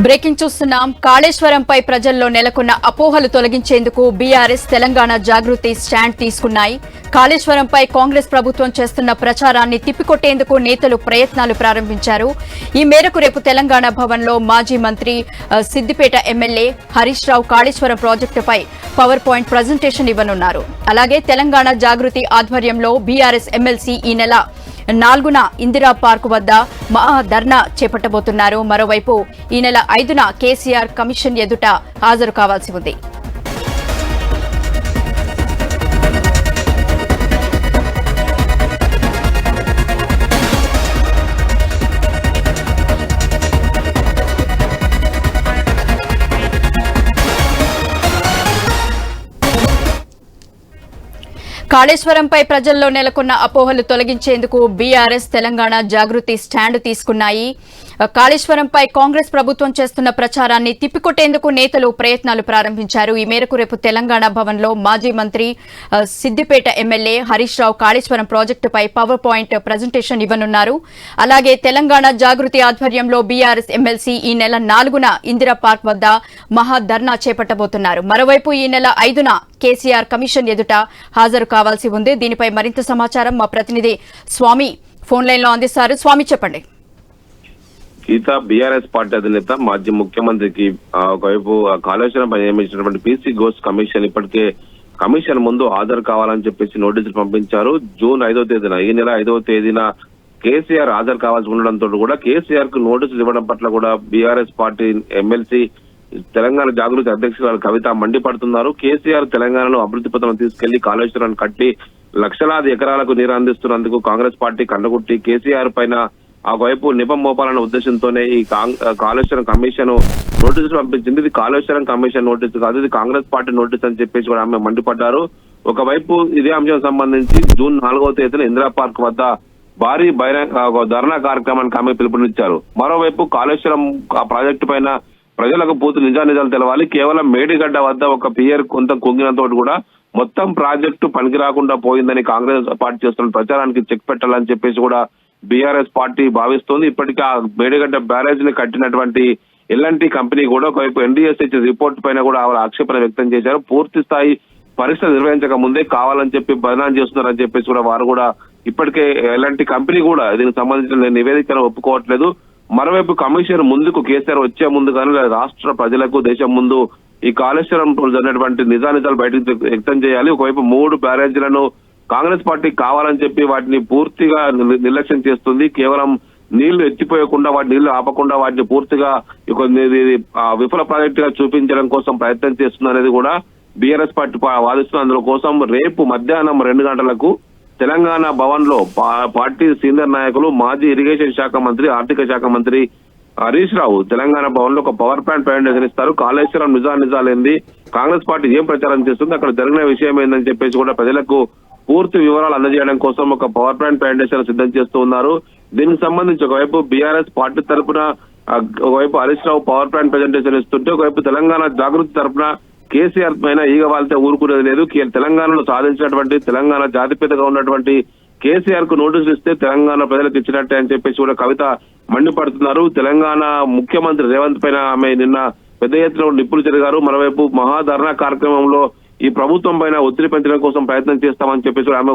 Breaking చూస్తున్నాం. కాళేశ్వరంపై ప్రజల్లో నెలకొన్న అపోహలు తొలగించేందుకు బీఆర్ఎస్ తెలంగాణ జాగృతి స్టాండ్ తీసుకున్నాయి. కాళేశ్వరంపై కాంగ్రెస్ ప్రభుత్వం చేస్తున్న ప్రచారాన్ని తిప్పికొట్టేందుకు నేతలు ప్రయత్నాలు ప్రారంభించారు. ఈ మేరకు రేపు తెలంగాణ భవన్లో మాజీ మంత్రి సిద్దిపేట ఎమ్మెల్యే హరీష్ రావు కాళేశ్వరం ప్రాజెక్టుపై పవర్ పాయింట్ ప్రజెంటేషన్ ఇవ్వనున్నారు. అలాగే తెలంగాణ జాగృతి ఆధ్వర్యంలో బీఆర్ఎస్ ఎమ్మెల్సీ ఈ నెల 4న ఇందిరా పార్క్ వద్ద మహా ధర్నా చేపట్టబోతున్నారు. మరోవైపు ఈ నెల 5న కేసీఆర్ కమిషన్ ఎదుట హాజరు కావాల్సి ఉంది. కాళేశ్వరంపై ప్రజల్లో నెలకొన్న అపోహలు తొలగించేందుకు బీఆర్ఎస్ తెలంగాణ జాగృతి స్టాండ్ తీసుకున్నాయి. కాళేశ్వరంపై కాంగ్రెస్ ప్రభుత్వం చేస్తున్న ప్రచారాన్ని తిప్పికొట్టేందుకు నేతలు ప్రయత్నాలు ప్రారంభించారు. ఈ మేరకు రేపు తెలంగాణ భవన్లో మాజీ మంత్రి సిద్దిపేట ఎమ్మెల్యే హరీష్ రావు కాళేశ్వరం ప్రాజెక్టుపై పవర్ పాయింట్ ప్రజెంటేషన్ ఇవ్వనున్నారు. అలాగే తెలంగాణ జాగృతి ఆధ్వర్యంలో బీఆర్ఎస్ ఎమ్మెల్సీ ఈ నెల 4న ఇందిరా పార్క్ వద్ద మహా ధర్నా చేపట్టబోతున్నారు. మరోవైపు ఈ నెల 5న కేసీఆర్ కమిషన్ ఎదుట హాజరు కావాల్సి ఉంది. దీనిపై మరింత సమాచారం మా ప్రతినిధి స్వామి ఫోన్ లైన్ లో అందిస్తారు. స్వామి, చెప్పండి. గీత, బీఆర్ఎస్ పార్టీ అధినేత మాజీ ముఖ్యమంత్రికి ఒకవైపు కాళేశ్వరంపై నియమించినటువంటి పీసీ ఘోష్ కమిషన్ ఇప్పటికే కమిషన్ ముందు హాజరు కావాలని చెప్పేసి నోటీసులు పంపించారు. జూన్ 5వ తేదీన, ఈ నెల 5వ తేదీన కేసీఆర్ హాజరు కావాల్సి ఉండడంతో కూడా కేసీఆర్ కు నోటీసులు ఇవ్వడం పట్ల కూడా బీఆర్ఎస్ పార్టీ ఎమ్మెల్సీ తెలంగాణ జాగృతి అధ్యక్షురాలు కవిత మండిపడుతున్నారు. కేసీఆర్ తెలంగాణలో అభివృద్ధి పథకం తీసుకెళ్లి కాళేశ్వరాన్ని కట్టి లక్షలాది ఎకరాలకు నీరు అందిస్తున్నందుకు కాంగ్రెస్ పార్టీ కండగుట్టి కేసీఆర్ పైన ఒకవైపు నిపం మోపాలన్న ఉద్దేశంతోనే ఈ కాళేశ్వరం కమిషన్ నోటీసులు పంపించింది. ఇది కాళేశ్వరం కమిషన్ నోటీసు కాదు, ఇది కాంగ్రెస్ పార్టీ నోటీసు అని చెప్పేసి కూడా ఆమె మండిపడ్డారు. ఒకవైపు ఇదే అంశం సంబంధించి జూన్ 4వ తేదీన ఇందిరా పార్క్ వద్ద భారీ బహిరంగ ధర్నా కార్యక్రమానికి ఆమె పిలుపునిచ్చారు. మరోవైపు కాళేశ్వరం ప్రాజెక్టు పైన ప్రజలకు పూర్తి నిజానిజాలు తెలవాలి. కేవలం మేడిగడ్డ వద్ద ఒక పియర్ కొంత కుంగినంతో కూడా మొత్తం ప్రాజెక్టు పనికి రాకుండా పోయిందని కాంగ్రెస్ పార్టీ చేస్తున్న ప్రచారానికి చెక్ పెట్టాలని చెప్పేసి కూడా బీఆర్ఎస్ పార్టీ భావిస్తోంది. ఇప్పటికీ ఆ మేడిగడ్డ బ్యారేజ్ ని కట్టినటువంటి ఎల్ఎన్టీ కంపెనీ కూడా ఒకవైపు ఎన్డీఎస్హెచ్ రిపోర్ట్ పైన కూడా ఆక్షేపణ వ్యక్తం చేశారు. పూర్తి స్థాయి పరీక్ష నిర్వహించక ముందే కావాలని చెప్పి బదనాం చేస్తున్నారని చెప్పేసి కూడా వారు కూడా ఇప్పటికే ఎల్ఎన్టీ కంపెనీ కూడా దీనికి సంబంధించిన నివేదికను ఒప్పుకోవట్లేదు. మరోవైపు కమిషన్ ముందుకు కేసీఆర్ వచ్చే ముందు కానీ రాష్ట్ర ప్రజలకు దేశం ముందు ఈ కాళేశ్వరం జరిగినటువంటి నిజానిజాలు బయటకు వ్యక్తం చేయాలి. ఒకవైపు 3 బ్యారేజీలను కాంగ్రెస్ పార్టీ కావాలని చెప్పి వాటిని పూర్తిగా నిర్లక్ష్యం చేస్తుంది. కేవలం నీళ్లు ఎత్తిపోయకుండా వాటి నీళ్లు ఆపకుండా వాటిని పూర్తిగా విఫల ప్రాజెక్ట్ గా చూపించడం కోసం ప్రయత్నం చేస్తుంది అనేది కూడా బీఆర్ఎస్ పార్టీ వాదిస్తుంది. అందులో కోసం రేపు మధ్యాహ్నం 2 గంటలకు తెలంగాణ భవన్ లో పార్టీ సీనియర్ నాయకులు మాజీ ఇరిగేషన్ శాఖ మంత్రి, ఆర్థిక శాఖ మంత్రి హరీష్ రావు తెలంగాణ భవన్ లో ఒక పవర్ పాయింట్ ప్రజెంటేషన్ ఇస్తారు. కాళేశ్వరం నిజాలేంది, కాంగ్రెస్ పార్టీ ఏం ప్రచారం చేస్తుంది, అక్కడ జరిగిన విషయం ఏందని చెప్పేసి కూడా ప్రజలకు పూర్తి వివరాలు అందజేయడం కోసం ఒక పవర్ పాయింట్ ప్రజెంటేషన్ సిద్ధం చేస్తూ ఉన్నారు. దీనికి సంబంధించి ఒకవైపు బీఆర్ఎస్ పార్టీ తరఫున ఒకవైపు Harish Rao power point presentation ఇస్తుంటే ఒకవైపు తెలంగాణ జాగృతి తరఫున కేసీఆర్ పైన ఈగ వాళ్తే ఊరుకునేది లేదు. తెలంగాణలో సాధించినటువంటి తెలంగాణ జాతిపితగా ఉన్నటువంటి కేసీఆర్ కు నోటీసులు ఇస్తే తెలంగాణ ప్రజలకు ఇచ్చినట్టే అని చెప్పేసి కూడా కవిత మండిపడుతున్నారు. తెలంగాణ ముఖ్యమంత్రి రేవంత్ పైన ఆమె నిన్న పెద్ద ఎత్తున నిప్పులు చెరిగారు. మరోవైపు మహాధర్నా కార్యక్రమంలో ఈ ప్రభుత్వం పైన ఒత్తిడి పెంచడం కోసం ప్రయత్నం చేస్తామని చెప్పేసి ఆమె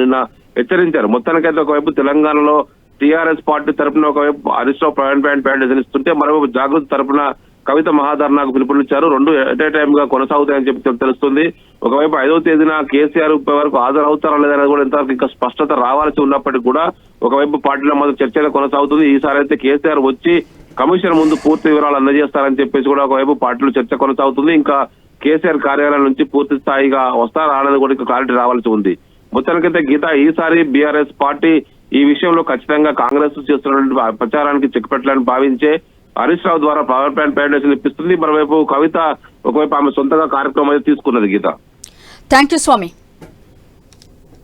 నిన్న హెచ్చరించారు. మొత్తానికైతే ఒకవైపు తెలంగాణలో టీఆర్ఎస్ పార్టీ తరఫున ఒకవైపు హరీష్ రావు ప్రయాణ ఇస్తుంటే మరోవైపు జాగృతి తరఫున కవిత మహాధర్నాకు పిలుపునిచ్చారు. 2 ఎట్ ఏ టైమ్ గా కొనసాగుతాయని చెప్పి తెలుస్తుంది. ఒకవైపు 5వ తేదీన కేసీఆర్ వరకు హాజరవుతారా లేదనేది కూడా ఇంతవరకు ఇంకా స్పష్టత రావాల్సి ఉన్నప్పటికీ కూడా ఒకవైపు పార్టీల మధ్య చర్చ కొనసాగుతుంది. ఈసారి అయితే కేసీఆర్ వచ్చి కమిషన్ ముందు పూర్తి వివరాలు అందజేస్తారని చెప్పేసి కూడా ఒకవైపు పార్టీలో చర్చ కొనసాగుతుంది. ఇంకా కేసీఆర్ కార్యాలయం నుంచి పూర్తి స్థాయిగా వస్తారా అనేది కూడా ఇంకా క్లారిటీ రావాల్సి ఉంది. మొత్తానికైతే గీత, ఈసారి బీఆర్ఎస్ పార్టీ ఈ విషయంలో ఖచ్చితంగా కాంగ్రెస్ చేస్తున్నటువంటి ప్రచారానికి చెక్ పెట్టాలని భావించే హరీష్ రావు ద్వారా పవర్ పాయింట్ ప్రజెంటేషన్ ఇప్పిస్తుంది. మరోవైపు కవిత ఒకవైపు ఆమె సొంతంగా కార్యక్రమం తీసుకున్నది. గీత, థ్యాంక్ యూ స్వామి.